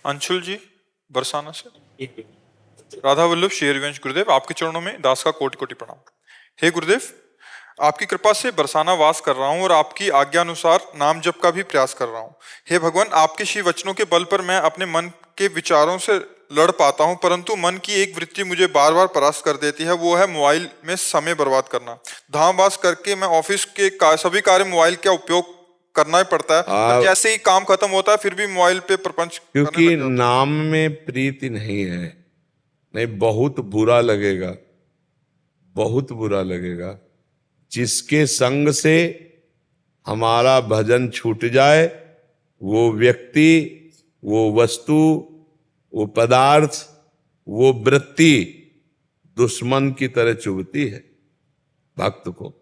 अंशुल जी बरसाना से। राधा वल्लभ शेरवंश गुरुदेव, आपके चरणों में दास का कोटि कोटि प्रणाम। हे गुरुदेव, आपकी कृपा से बरसाना वास कर रहा हूँ और आपकी आज्ञा अनुसार नाम जप का भी प्रयास कर रहा हूँ। हे भगवान, आपके श्री वचनों के बल पर मैं अपने मन के विचारों से लड़ पाता हूँ, परंतु मन की एक वृत्ति मुझे बार बार परास्त कर देती है, वो है मोबाइल में समय बर्बाद करना। धाम वास करके मैं ऑफिस के सभी कार्य मोबाइल का उपयोग करना ही पड़ता है, पर जैसे ही काम खत्म होता है फिर भी मोबाइल पे प्रपंच क्योंकि नाम में प्रीति नहीं है। नहीं, बहुत बुरा लगेगा, बहुत बुरा लगेगा। जिसके संग से हमारा भजन छूट जाए, वो व्यक्ति, वो वस्तु, वो पदार्थ, वो वृत्ति दुश्मन की तरह चुभती है भक्त को।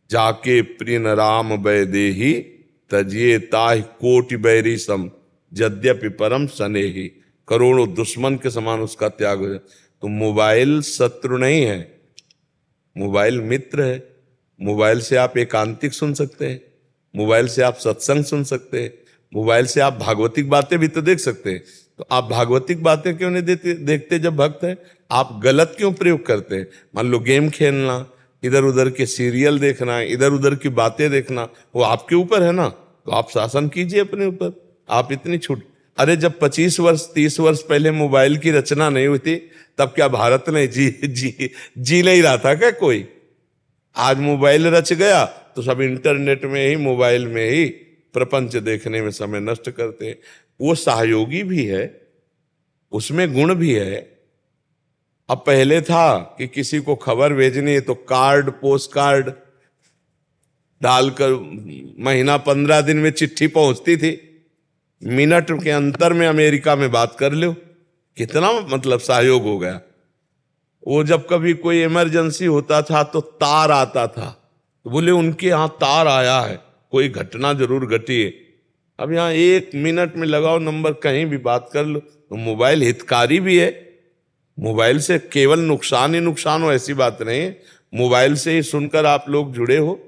जाके प्रिय राम वैदेही, तजिए ताहि कोटि बैरी सम, यद्यपि परम स्नेही। करोड़ों दुश्मन के समान उसका त्याग हो जाए। तो मोबाइल शत्रु नहीं है, मोबाइल मित्र है। मोबाइल से आप एकांतिक सुन सकते हैं, मोबाइल से आप सत्संग सुन सकते हैं, मोबाइल से आप भागवतिक बातें भी तो देख सकते हैं। तो आप भागवतिक बातें क्यों नहीं देखते जब भक्त हैं? आप गलत क्यों प्रयोग करते हैं? मान लो गेम खेलना, इधर उधर के सीरियल देखना, इधर उधर की बातें देखना, वो आपके ऊपर है ना। तो आप शासन कीजिए अपने ऊपर। आप इतनी छूट, अरे जब 25 वर्ष 30 वर्ष पहले मोबाइल की रचना नहीं हुई थी, तब क्या भारत में जी नहीं रहा था क्या कोई? आज मोबाइल रच गया तो सब इंटरनेट में ही, मोबाइल में ही प्रपंच देखने में समय नष्ट करते हैं। वो सहयोगी भी है, उसमें गुण भी है। अब पहले था कि किसी को खबर भेजनी है तो कार्ड, पोस्ट कार्ड डालकर महीना 15 दिन में चिट्ठी पहुंचती थी, मिनट के अंतर में अमेरिका में बात कर लो। कितना मतलब सहयोग हो गया। वो जब कभी कोई इमरजेंसी होता था तो तार आता था, तो बोले उनके यहाँ तार आया है, कोई घटना जरूर घटी है। अब यहाँ 1 मिनट में लगाओ नंबर, कहीं भी बात कर लो। तो मोबाइल हितकारी भी है। मोबाइल से केवल नुकसान ही नुकसान हो ऐसी बात नहीं है। मोबाइल से ही सुनकर आप लोग जुड़े हो,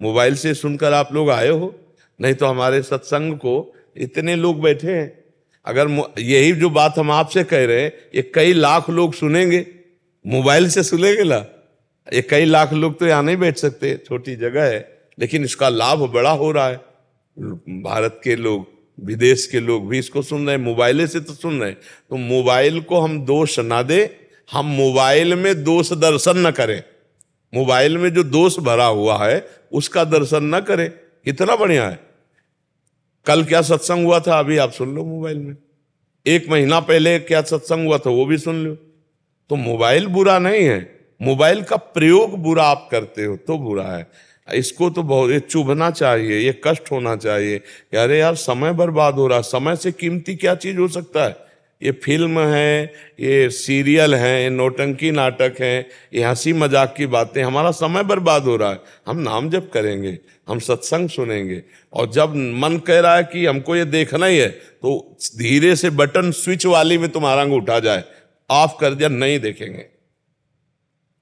मोबाइल से सुनकर आप लोग आए हो। नहीं तो हमारे सत्संग को इतने लोग बैठे हैं, अगर यही जो बात हम आपसे कह रहे हैं ये कई लाख लोग सुनेंगे, मोबाइल से सुनेंगे ला। ये कई लाख लोग तो यहाँ नहीं बैठ सकते, छोटी जगह है, लेकिन इसका लाभ बड़ा हो रहा है। भारत के लोग, विदेश के लोग भी इसको सुन रहे हैं, मोबाइल से तो सुन रहे हैं। तो मोबाइल को हम दोष ना दे, हम मोबाइल में दोष दर्शन न करें। मोबाइल में जो दोष भरा हुआ है उसका दर्शन न करें। कितना बढ़िया है। कल क्या सत्संग हुआ था अभी आप सुन लो मोबाइल में, 1 महीना पहले क्या सत्संग हुआ था वो भी सुन लो। तो मोबाइल बुरा नहीं है, मोबाइल का प्रयोग बुरा आप करते हो तो बुरा है। इसको तो बहुत ये चुभना चाहिए, ये कष्ट होना चाहिए कि अरे यार समय बर्बाद हो रहा। समय से कीमती क्या चीज हो सकता है? ये फिल्म है, ये सीरियल है, ये नौटंकी नाटक है, ये हंसी मजाक की बातें, हमारा समय बर्बाद हो रहा है। हम नाम जप करेंगे, हम सत्संग सुनेंगे, और जब मन कह रहा है कि हमको ये देखना ही है तो धीरे से बटन स्विच वाली में तुम्हारा अंगूठा जाए, ऑफ कर दिया, नहीं देखेंगे।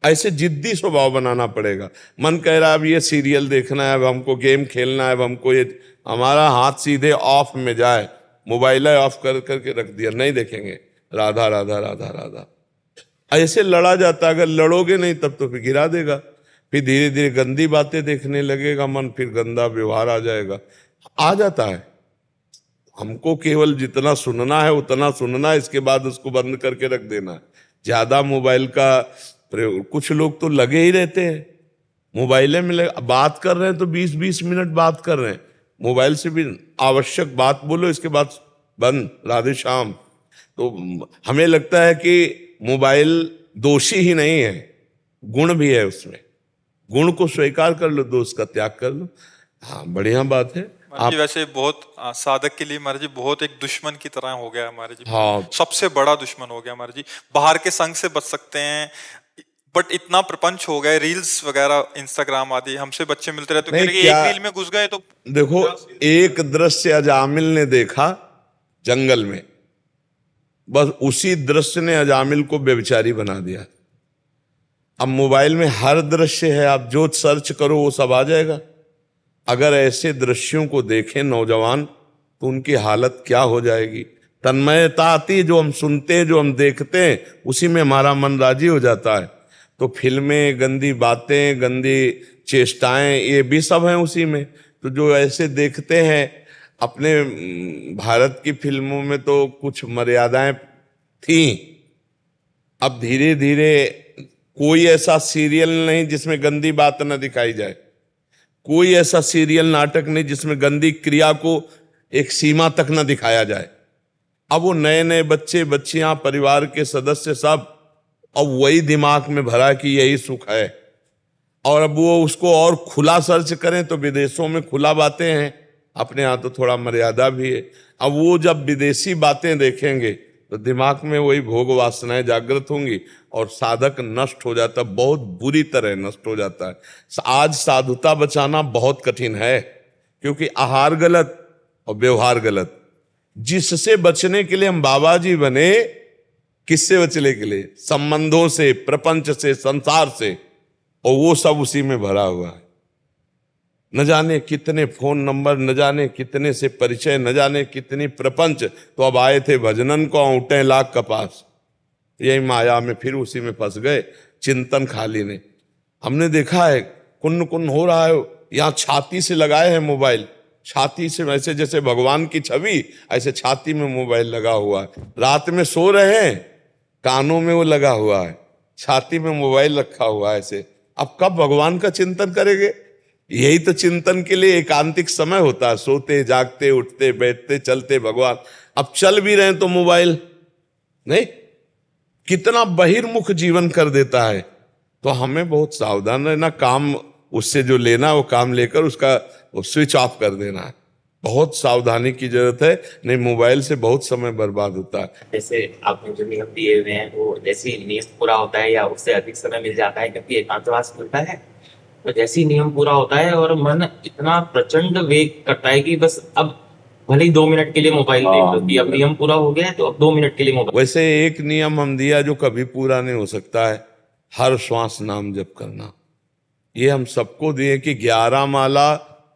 ऐसे जिद्दी स्वभाव बनाना पड़ेगा। मन कह रहा है अब ये सीरियल देखना है, अब हमको गेम खेलना है, अब हमको ये, हमारा हाथ सीधे ऑफ में जाए, मोबाइल ऑफ कर करके रख दिया, नहीं देखेंगे। राधा राधा राधा राधा ऐसे लड़ा जाता। अगर लड़ोगे नहीं तब तो फिर गिरा देगा, फिर धीरे धीरे गंदी बातें देखने लगेगा मन, फिर गंदा व्यवहार आ जाएगा, आ जाता है। हमको केवल जितना सुनना है उतना सुनना है, इसके बाद उसको बंद करके रख देना है। ज्यादा मोबाइल का प्रयोग, कुछ लोग तो लगे ही रहते हैं मोबाइल में, बात कर रहे हैं तो 20-20 मिनट बात कर रहे हैं मोबाइल से भी। आवश्यक बात बोलो, इसके बाद बंद, राधे श्याम। तो हमें लगता है कि मोबाइल दोषी ही नहीं है, गुण भी है उसमें। गुण को स्वीकार कर लो, दोष का त्याग कर लो। हाँ, बढ़िया बात है। आप वैसे बहुत साधक के लिए महाराज जी बहुत एक दुश्मन की तरह हो गया हमारे जी। हाँ, सबसे बड़ा दुश्मन हो गया हमारे जी। बाहर के संग से बच सकते हैं, बट इतना प्रपंच हो गए, रील्स वगैरह इंस्टाग्राम आदि, हमसे बच्चे मिलते रहते तो एक रील में घुस गए तो देखो, एक दृश्य अजामिल ने देखा जंगल में, बस उसी दृश्य ने अजामिल को व्यभिचारी बना दिया। अब मोबाइल में हर दृश्य है, आप जो सर्च करो वो सब आ जाएगा। अगर ऐसे दृश्यों को देखें नौजवान तो उनकी हालत क्या हो जाएगी। तन्मयता आती है, जो हम सुनते हैं, जो हम देखते हैं, उसी में हमारा मन राजी हो जाता है। तो फिल्में, गंदी बातें, गंदी चेष्टाएं, ये भी सब हैं उसी में। तो जो ऐसे देखते हैं, अपने भारत की फिल्मों में तो कुछ मर्यादाएं थी। अब धीरे धीरे कोई ऐसा सीरियल नहीं जिसमें गंदी बात न दिखाई जाए, कोई ऐसा सीरियल नाटक नहीं जिसमें गंदी क्रिया को एक सीमा तक न दिखाया जाए। अब वो नए नए बच्चे बच्चियां, परिवार के सदस्य सब अब वही दिमाग में भरा कि यही सुख है। और अब वो उसको और खुला सर्च करें तो विदेशों में खुला बातें हैं, अपने यहाँ तो थोड़ा मर्यादा भी है। अब वो जब विदेशी बातें देखेंगे तो दिमाग में वही भोग वासनाएं जागृत होंगी और साधक नष्ट हो जाता, बहुत बुरी तरह नष्ट हो जाता है। आज साधुता बचाना बहुत कठिन है, क्योंकि आहार गलत और व्यवहार गलत। जिससे बचने के लिए हम बाबा जी बने, किससे बचने के लिए? संबंधों से, प्रपंच से, संसार से, और वो सब उसी में भरा हुआ है। न जाने कितने फोन नंबर, न जाने कितने से परिचय, न जाने कितनी प्रपंच। तो अब आए थे भजनन को औंटे लाख कपास, यही माया में फिर उसी में फंस गए। चिंतन खाली ने हमने देखा है, कुन्न कुन्न हो रहा है, यहाँ छाती से लगाए हैं मोबाइल, छाती से, वैसे जैसे भगवान की छवि, ऐसे छाती में मोबाइल लगा हुआ है। रात में सो रहे हैं, कानों में वो लगा हुआ है, छाती में मोबाइल रखा हुआ है ऐसे। अब कब भगवान का चिंतन करेंगे? यही तो चिंतन के लिए एकांतिक समय होता है, सोते जागते, उठते बैठते, चलते भगवान। अब चल भी रहे हैं तो मोबाइल नहीं, कितना बहिर्मुख जीवन कर देता है। तो हमें बहुत सावधान रहना, काम उससे जो लेना वो काम लेकर उसका वो स्विच ऑफ कर देना है। बहुत सावधानी की जरूरत है, नहीं मोबाइल से बहुत समय बर्बाद होता है। जैसे आपने जो नियम दिए हुए हैं वो जैसे ही नियम पूरा होता है या उससे अधिक समय मिल जाता है, क्योंकि एकांतवास मिलता है, तो जैसे ही नियम पूरा होता है और मन इतना प्रचंड वेग करता है कि बस अब भले ही 2 मिनट के लिए मोबाइल देख लो कि अब नियम पूरा हो गया है तो अब 2 मिनट के लिए मोबाइल। वैसे एक नियम हम दिया जो कभी पूरा नहीं हो सकता है, हर श्वास नाम जप करना। ये हम सबको दिए कि 11 माला,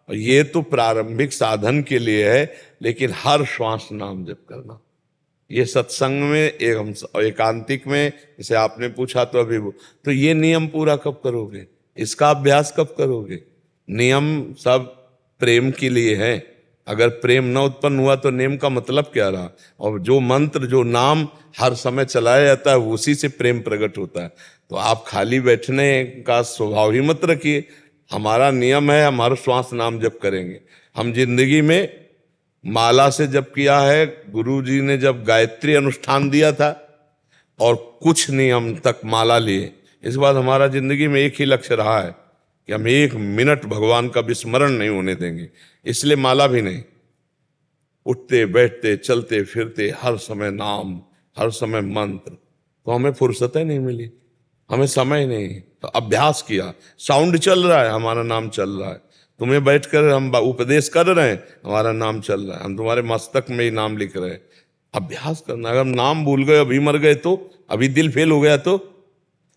ये तो प्रारंभिक साधन के लिए है, लेकिन हर श्वास नाम जप करना। ये सत्संग में एकांतिक में, जैसे आपने पूछा तो अभी वो, तो ये नियम पूरा कब करोगे? इसका अभ्यास कब करोगे? नियम सब प्रेम के लिए है। अगर प्रेम न उत्पन्न हुआ तो नियम का मतलब क्या रहा? और जो मंत्र, जो नाम हर समय चलाया जाता है, उसी से प्रेम प्रकट होता है। तो आप खाली बैठने का स्वभाव ही मत रखिए। हमारा नियम है, हमारा श्वास नाम जप करेंगे। हम जिंदगी में माला से जप किया है, गुरु जी ने जब गायत्री अनुष्ठान दिया था और कुछ नियम तक माला लिए। इस बात हमारा जिंदगी में एक ही लक्ष्य रहा है कि हम 1 मिनट भगवान का विस्मरण नहीं होने देंगे, इसलिए माला भी नहीं। उठते बैठते चलते फिरते हर समय नाम, हर समय मंत्र। तो हमें फुर्सत ही नहीं मिली, हमें समय नहीं। तो अभ्यास किया, साउंड चल रहा है, हमारा नाम चल रहा है। तुम्हें बैठकर हम उपदेश कर रहे हैं, हमारा नाम चल रहा है, हम तुम्हारे मस्तक में ही नाम लिख रहे हैं। अभ्यास करना। अगर हम नाम भूल गए, अभी मर गए तो, अभी दिल फेल हो गया तो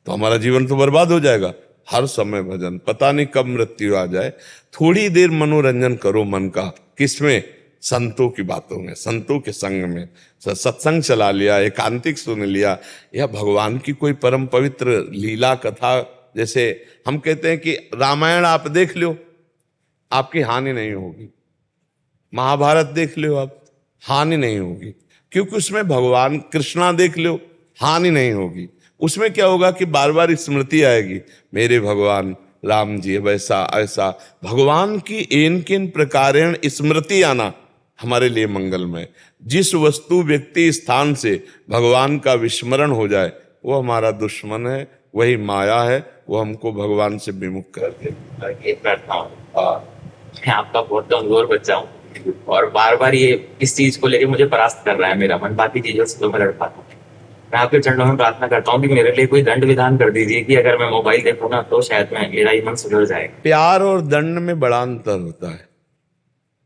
हमारा जीवन तो बर्बाद हो जाएगा। हर समय भजन, पता नहीं कब मृत्यु आ जाए। थोड़ी देर मनोरंजन करो मन का, किसमें? संतों की बातों में, संतों के संग में। सत्संग चला लिया, एकांतिक सुन लिया, या भगवान की कोई परम पवित्र लीला कथा। जैसे हम कहते हैं कि रामायण आप देख लो, आपकी हानि नहीं होगी। महाभारत देख लो आप, हानि नहीं होगी, क्योंकि उसमें भगवान कृष्णा देख लो, हानि नहीं होगी। उसमें क्या होगा कि बार बार स्मृति आएगी, मेरे भगवान राम जी वैसा ऐसा। भगवान की एन किन प्रकारेण स्मृति आना हमारे लिए मंगलमय। जिस वस्तु व्यक्ति स्थान से भगवान का विस्मरण हो जाए, वो हमारा दुश्मन है, वही माया है, वो हमको भगवान से विमुख कर दे। मैं आपका बहुत कमजोर बच्चा हूँ और बार बार ये इस चीज को लेके मुझे परास्त कर रहा है मेरा मन। बाकी चीजों से तो मैं लड़ पाता हूँ। मैं आपके चरणों में प्रार्थना करता हूँ कि मेरे लिए कोई दंड विधान कर दीजिए कि अगर मैं मोबाइल देखूँ ना तो शायद मेरा ही मन सुधर जाएगा। प्यार और दंड में बड़ा अंतर होता है।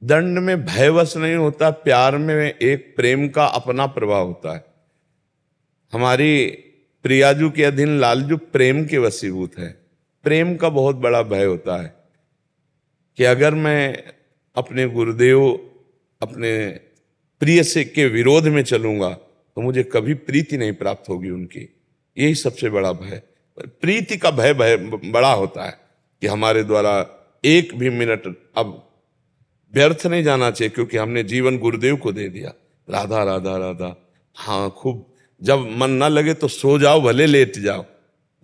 दंड में भयवश नहीं होता, प्यार में एक प्रेम का अपना प्रभाव होता है। हमारी प्रियाजू के अधीन लालजू प्रेम के वशीभूत है। प्रेम का बहुत बड़ा भय होता है कि अगर मैं अपने गुरुदेव, अपने प्रिय से के विरोध में चलूंगा तो मुझे कभी प्रीति नहीं प्राप्त होगी उनकी। यही सबसे बड़ा भय। प्रीति का भय बड़ा होता है कि हमारे द्वारा एक भी मिनट अब व्यर्थ नहीं जाना चाहिए, क्योंकि हमने जीवन गुरुदेव को दे दिया। राधा राधा राधा, हाँ खूब, जब मन ना लगे तो सो जाओ, भले लेट जाओ,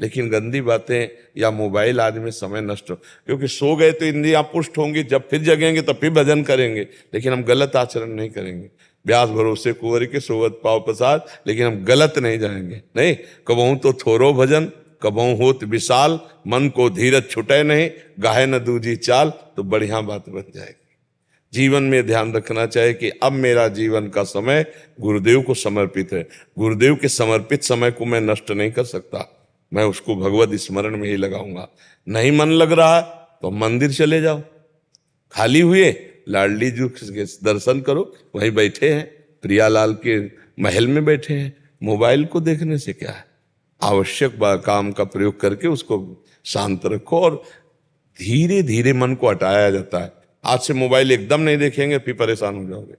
लेकिन गंदी बातें या मोबाइल आदि में समय नष्ट हो, क्योंकि सो गए तो इंद्रियां पुष्ट होंगी, जब फिर जगेंगे तो फिर भजन करेंगे, लेकिन हम गलत आचरण नहीं करेंगे। व्यास भरोसे कुंवर के सोवत पाव प्रसाद, लेकिन हम गलत नहीं जाएंगे। नहीं, कबहू तो थोरो भजन, कबहू होत विशाल, मन को धीरज छुटे नहीं, गाहे न दूजी चाल, तो बढ़िया बात बन जाएगी। जीवन में ध्यान रखना चाहिए कि अब मेरा जीवन का समय गुरुदेव को समर्पित है। गुरुदेव के समर्पित समय को मैं नष्ट नहीं कर सकता, मैं उसको भगवत स्मरण में ही लगाऊंगा। नहीं मन लग रहा तो मंदिर चले जाओ, खाली हुए लाडली जी के दर्शन करो, वहीं बैठे हैं, प्रियालाल के महल में बैठे हैं। मोबाइल को देखने से क्या है, आवश्यक काम का प्रयोग करके उसको शांत रखो, और धीरे धीरे मन को हटाया जाता है। आज से मोबाइल एकदम नहीं देखेंगे, फिर परेशान हो जाओगे।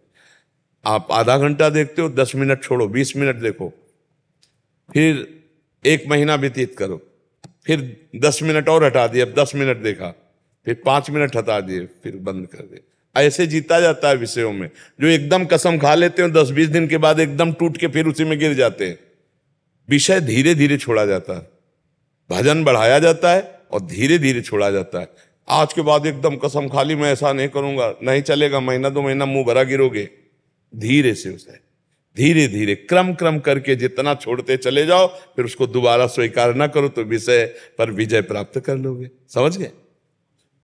आप आधा घंटा देखते हो, 10 मिनट छोड़ो, 20 मिनट देखो, फिर 1 महीना व्यतीत करो, फिर 10 मिनट और हटा दिए, अब 10 मिनट देखा, फिर 5 मिनट हटा दिए, फिर बंद कर दिए। ऐसे जीता जाता है विषयों में। जो एकदम कसम खा लेते हो, 10-20 दिन के बाद एकदम टूट के फिर उसी में गिर जाते हैं। विषय धीरे धीरे छोड़ा जाता है, भजन बढ़ाया जाता है और धीरे धीरे छोड़ा जाता है। आज के बाद एकदम कसम खा ली मैं ऐसा नहीं करूंगा, नहीं चलेगा, महीना 2 महीना मुंह भरा गिरोगे। धीरे से उसे धीरे धीरे क्रम करके जितना छोड़ते चले जाओ, फिर उसको दोबारा स्वीकार ना करो तो विषय पर विजय प्राप्त कर लोगे। समझ गए?